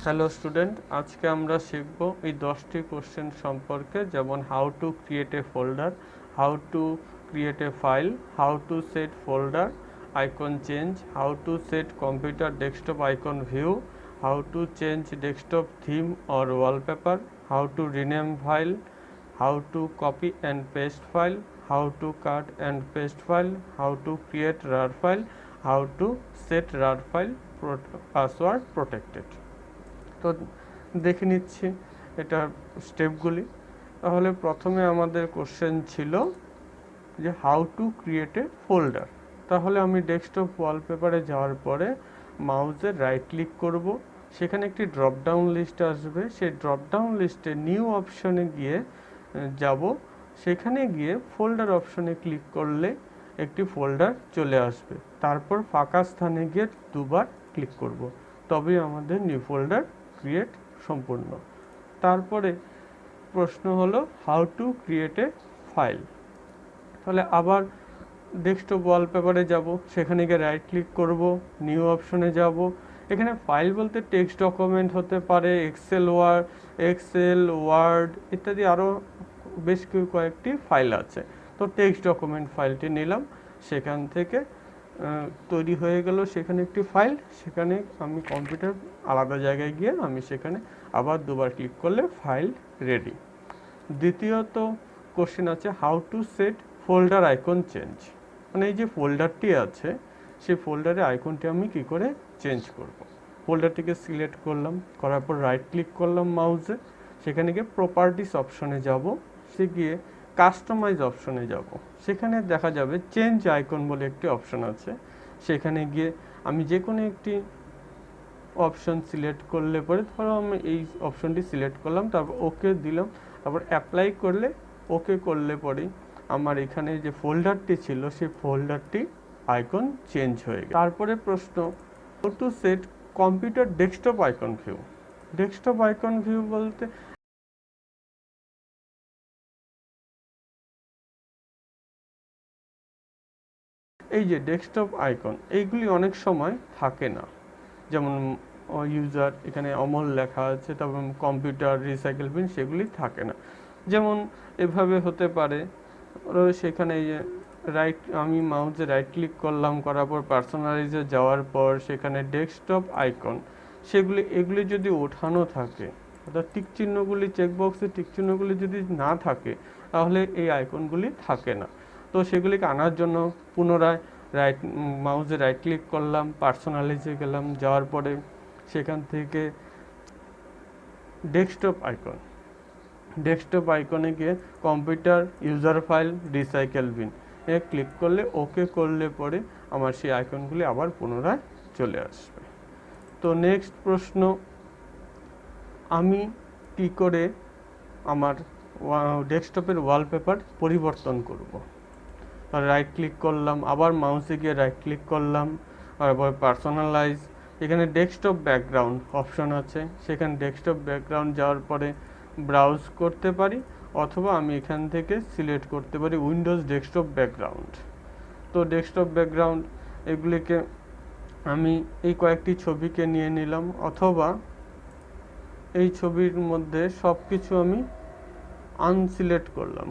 Hello student, আজকে আমরা শিখব এই 10টি কোশ্চেন সম্পর্কে, যেমন how to create a folder, how to create a file, how to set folder icon change, how to set computer desktop icon view, how to change desktop theme or wallpaper, how to rename file, how to copy and paste file, how to cut and paste file, how to create rar file, how to set rar file password protected. তো দেখে নিচ্ছি এটার স্টেপগুলি। তাহলে প্রথমে আমাদের question ছিল যে how to create a folder. তাহলে আমি ডেস্কটপ ওয়ালপেপারে যাওয়ার পরে মাউসের রাইট ক্লিক করব, সেখানে একটি ড্রপডাউন লিস্ট আসবে। সেই ড্রপডাউন লিস্টে নিউ অপশনে গিয়ে যাব, সেখানে গিয়ে ফোল্ডার অপশনে ক্লিক করলে একটি ফোল্ডার চলে আসবে। তারপর ফাঁকা স্থানে গিয়ে দুবার ক্লিক করব, তবেই আমাদের নিউ ফোল্ডার ক্রিয়েট সম্পূর্ণ। তারপরে প্রশ্ন হলো how to create a file. তাহলে আবার ডেস্কটপ ওয়ালপেপারে যাব, সেখানে গিয়ে রাইট ক্লিক করব, নিউ অপশনে যাব। এখানে ফাইল বলতে টেক্সট ডকুমেন্ট হতে পারে, এক্সেল ওয়ার্ড ইত্যাদি আরও বেশ কয়েকটি ফাইল আছে। তো টেক্সট ডকুমেন্ট ফাইলটি নিলাম, সেখান থেকে তৈরি হয়ে গেল সেখানে একটি ফাইল। সেখানে আমি কম্পিউটার আলাদা জায়গায় গিয়ে আমি সেখানে আবার দুবার ক্লিক করলে ফাইল রেডি। দ্বিতীয়ত কোশ্চেন আছে how to set folder icon change, মানে এই যে ফোল্ডারটি আছে সেই ফোল্ডারের আইকনটি আমি কি করে চেঞ্জ করব। ফোল্ডারটিকে সিলেক্ট করলাম, করার পর রাইট ক্লিক করলাম মাউসে, সেখানে গিয়ে প্রপার্টিস অপশনে যাব, সে গিয়ে কাস্টমাইজ অপশনে যাব। সেখানে দেখা যাবে চেঞ্জ আইকন বলে একটি অপশন আছে। সেখানে গিয়ে আমি যে কোনো একটি অপশন সিলেক্ট করলে পরে, ধরো আমি এই অপশনটি সিলেক্ট করলাম, তারপর ওকে দিলাম, তারপর অ্যাপ্লাই করলে ওকে করলে পরেই আমার এখানে যে ফোল্ডারটি ছিল সেই ফোল্ডারটি আইকন চেঞ্জ হয়ে গেল। তারপরে প্রশ্ন how to set computer desktop icon view. Desktop icon view বলতে এই যে ডেস্কটপ আইকন, এইগুলি অনেক সময় থাকে না। যেমন ইউজার, এখানে অমল লেখা আছে, তারপর কম্পিউটার রিসাইকেল বিন, সেগুলি থাকে না। যেমন এভাবে হতে পারে, সেখানে আমি মাউসে রাইট ক্লিক করলাম, করার পর পার্সোনালাইজে যাওয়ার পর সেখানে ডেস্কটপ আইকন, এগুলি যদি ওঠানো থাকে, অর্থাৎ টিক চিহ্নগুলি, চেকবক্সে টিক চিহ্নগুলি যদি না থাকে, তাহলে এই আইকনগুলি থাকে না। তো সেগুলিকে আনার জন্য পুনরায় মাউসে রাইট ক্লিক করলাম, পার্সোনালাইজে গেলাম, যাওয়ার পরে সেখান থেকে ডেস্কটপ আইকনে গিয়ে computer user file recycle bin click করলে, ওকে করলে পরে আমার সেই আইকনগুলি আবার পুনরায় চলে আসবে। তো নেক্সট প্রশ্ন, আমি কি করে আমার ডেস্কটপের ওয়ালপেপার পরিবর্তন করব। রাইট ক্লিক করলাম, আবার মাউসে গিয়ে রাইট ক্লিক করলাম, আবার পার্সোনালাইজ, এখানে ডেস্কটপ ব্যাকগ্রাউন্ড অপশন আছে, সেখানে ডেস্কটপ ব্যাকগ্রাউন্ড যাওয়ার পরে ব্রাউজ করতে পারি, অথবা আমি এখান থেকে সিলেক্ট করতে পারি উইন্ডোজ ডেস্কটপ ব্যাকগ্রাউন্ড। তো ডেস্কটপ ব্যাকগ্রাউন্ড এগুলিকে আমি এই কয়েকটি ছবিকে নিয়ে নিলাম, অথবা এই ছবির মধ্যে সব কিছু আমি আনসিলেক্ট করলাম,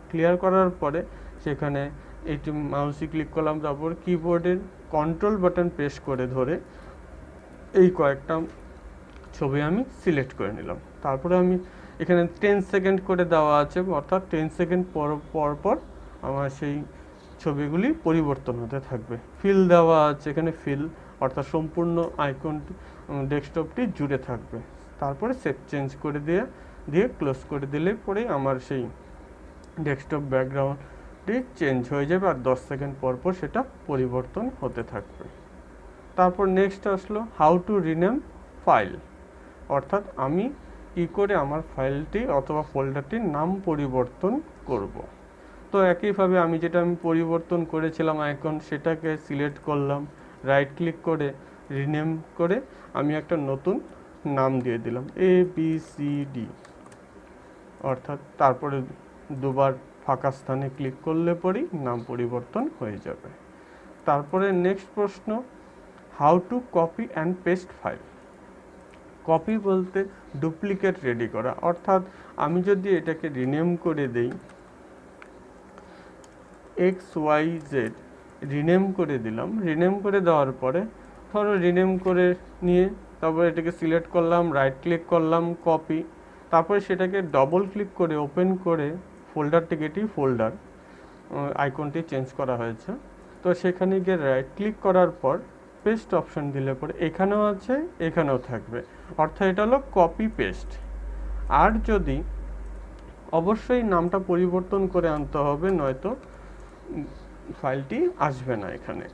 ক্লিয়ার করার পরে সেখানে এইটি মাউসে ক্লিক করলাম, তারপর কিবোর্ডের কন্ট্রোল বাটন প্রেস করে ধরে এই কয়েকটা ছবি আমি সিলেক্ট করে নিলাম। তারপরে আমি এখানে 10 সেকেন্ড করে দেওয়া আছে, অর্থাৎ 10 সেকেন্ড পর আমার সেই ছবিগুলি পরিবর্তন হতে থাকবে। ফিল দেওয়া আছে, এখানে ফিল অর্থাৎ সম্পূর্ণ আইকনটি ডেস্কটপটি জুড়ে থাকবে। তারপরে সেভ চেঞ্জ করে দিয়ে ক্লোজ করে দিলে পরে আমার সেই ডেস্কটপ ব্যাকগ্রাউন্ডটি চেঞ্জ হয়ে যাবে, আর 10 সেকেন্ড পর সেটা পরিবর্তন হতে থাকবে। তারপর নেক্সট আসলো হাউ টু রিনেম ফাইল, অর্থাৎ আমি কী করে আমার ফাইলটি অথবা ফোল্ডারটির নাম পরিবর্তন করব। তো একইভাবে আমি পরিবর্তন করেছিলাম আইকন, সেটাকে সিলেক্ট করলাম, রাইট ক্লিক করে রিনেম করে আমি একটা নতুন নাম দিয়ে দিলাম ABCD, অর্থাৎ তারপরে দুবার ফাঁকা স্থানে ক্লিক করলে পরেই নাম পরিবর্তন হয়ে যাবে। তারপরে নেক্সট প্রশ্ন how to copy and paste file. Copy বলতে ডুপ্লিকেট রেডি করা, অর্থাৎ আমি যদি এটাকে রিনেম করে দেই XYZ, রিনেম করে দিলাম। রিনেম করে দেওয়ার পরে ধরো রিনেম করে নিয়ে তারপরে এটাকে সিলেক্ট করলাম, রাইট ক্লিক করলাম, কপি, তারপরে সেটাকে ডবল ক্লিক করে ওপেন করে ফোল্ডারটিকে, এটি ফোল্ডার আইকনটি চেঞ্জ করা হয়েছে। তো সেখানে গিয়ে রাইট ক্লিক করার পর পেস্ট অপশন দিলে পরে এখানেও আছে, এখানেও থাকবে, অর্থাৎ এটা হলো কপি পেস্ট। আর যদি অবশ্যই নামটা পরিবর্তন করে আনতে হবে, নয়তো ফাইলটি আসবে না এখানে।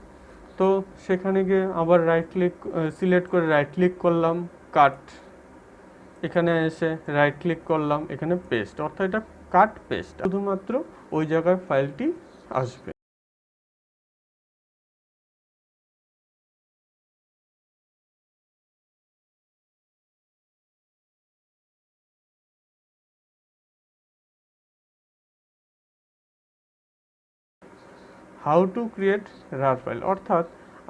তো সেখানে গিয়ে আবার রাইট ক্লিক সিলেক্ট করে রাইট ক্লিক করলাম, কাট, এখানে এসে রাইট ক্লিক করলাম, এখানে পেস্ট, অর্থাৎ এটা কাট পেস্ট, শুধুমাত্র ওই জায়গায় ফাইলটি আসবে। How to create RAR file, অর্থাৎ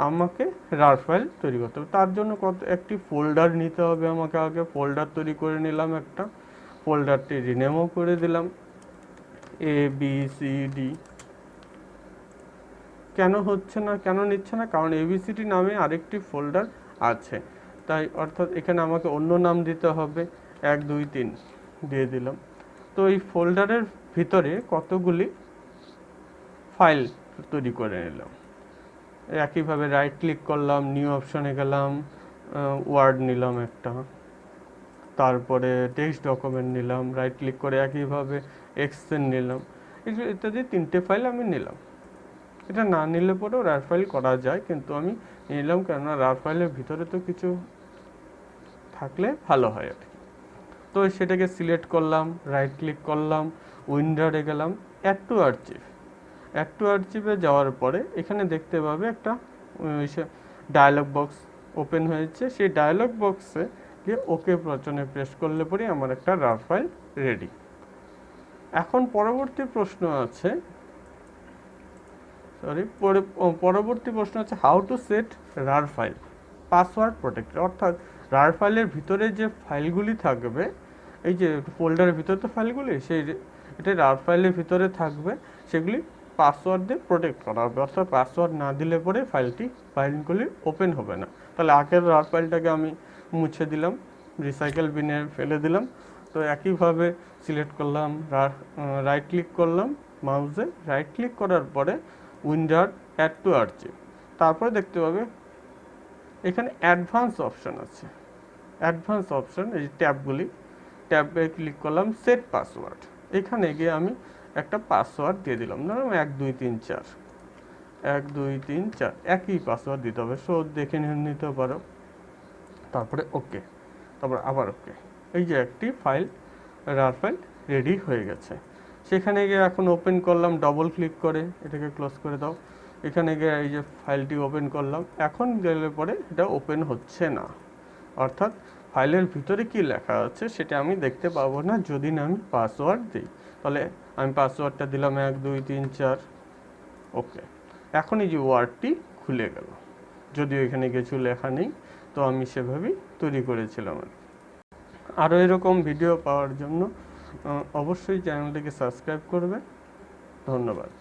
আমাকে রার ফাইল তৈরি করতে হবে। তার জন্য একটি ফোল্ডার নিতে হবে আমাকে, আগে ফোল্ডার তৈরি করে নিলাম একটা, ফোল্ডারটি রিনেমও করে দিলাম ABCD। কেন হচ্ছে না, কেন নিচ্ছে না? কারণ ABCD নামে আরেকটি ফোল্ডার আছে, তাই অর্থাৎ এখানে আমাকে অন্য নাম দিতে হবে, 1 2 3 দিয়ে দিলাম। তো এই ফোল্ডারের ভিতরে কতগুলি ফাইল তৈরি করে নিলাম। একইভাবে রাইট ক্লিক করলাম, নিউ অপশনে গেলাম, ওয়ার্ড নিলাম একটা, তারপরে টেক্সট ডকুমেন্ট নিলাম, রাইট ক্লিক করে একইভাবে এক্সেল নিলাম, ইত্যাদি 3টে ফাইল আমি নিলাম। এটা না নিলে পরেও রার ফাইল করা যায়, কিন্তু আমি নিলাম কেননা রার ফাইলের ভিতরে তো কিছু থাকলে ভালো হয় আর কি। তো সেটাকে সিলেক্ট করলাম, রাইট ক্লিক করলাম, উইন্ডোরে গেলাম, add to archive. Add to আর্চিভে যাওয়ার পরে এখানে দেখতে পাবে একটা ডায়ালগ বক্স ওপেন হয়েছে। সেই ডায়ালগ বক্সে গিয়ে ওকে বটনে প্রেস করলে পরে আমার একটা রার ফাইল রেডি। এখন পরবর্তী প্রশ্ন আছে, পরবর্তী প্রশ্ন হচ্ছে how to set RAR file password protected, অর্থাৎ রার ফাইলের ভিতরে যে ফাইলগুলি থাকবে, এই যে ফোল্ডারের ভিতরে তো ফাইলগুলি, এটা রার ফাইলের ভিতরে থাকবে, সেগুলি পাসওয়ার্ড দিয়ে প্রোটেক্ট করা হবে, অর্থাৎ পাসওয়ার্ড না দিলে পরে ফাইলগুলি ওপেন হবে না। তাহলে আগের রার ফাইলটাকে আমি মুছে দিলাম, রিসাইকেল বিনে ফেলে দিলাম। তো একইভাবে সিলেক্ট করলাম, রাইট ক্লিক করলাম, মাউসে রাইট ক্লিক করার পরে উইন্ডোর অ্যাড টু আর্চিভ, তারপরে দেখতে পাবে এখানে অ্যাডভান্স অপশন আছে। অ্যাডভান্স অপশন, এই ট্যাবে ক্লিক করলাম, সেট পাসওয়ার্ড, এখানে গিয়ে আমি একটা পাসওয়ার্ড দিয়ে দিলাম, ধরুন 1 2 3 4, 1 2 3 4, একই পাসওয়ার্ড দিতে হবে, সো দেখে নিতে পারো। তারপরে ওকে, তারপর আবার ওকে। এই যে একটি ফাইল, রার ফাইল রেডি হয়ে গেছে। সেখানে গিয়ে এখন ওপেন করলাম, ডবল ক্লিক করে এটাকে ক্লোজ করে দাও। এখানে গিয়ে এই যে ফাইলটি ওপেন করলাম, এখন গেলে পরে এটা ওপেন হচ্ছে না, অর্থাৎ ফাইলের ভিতরে কি লেখা আছে সেটা আমি দেখতে পাবো না যদি না আমি পাসওয়ার্ড দিই। তাহলে আমি পাসওয়ার্ডটা দিলাম 1 2 3 4, ওকে। এখন এই যে ওয়ার্ডটি খুলে গেল, যদিও এখানে কিছু লেখা নেই, তো আমি সেভাবেই তৈরি করেছিলাম। আরও এরকম ভিডিও পাওয়ার জন্য অবশ্যই চ্যানেলটিকে সাবস্ক্রাইব করবে। ধন্যবাদ।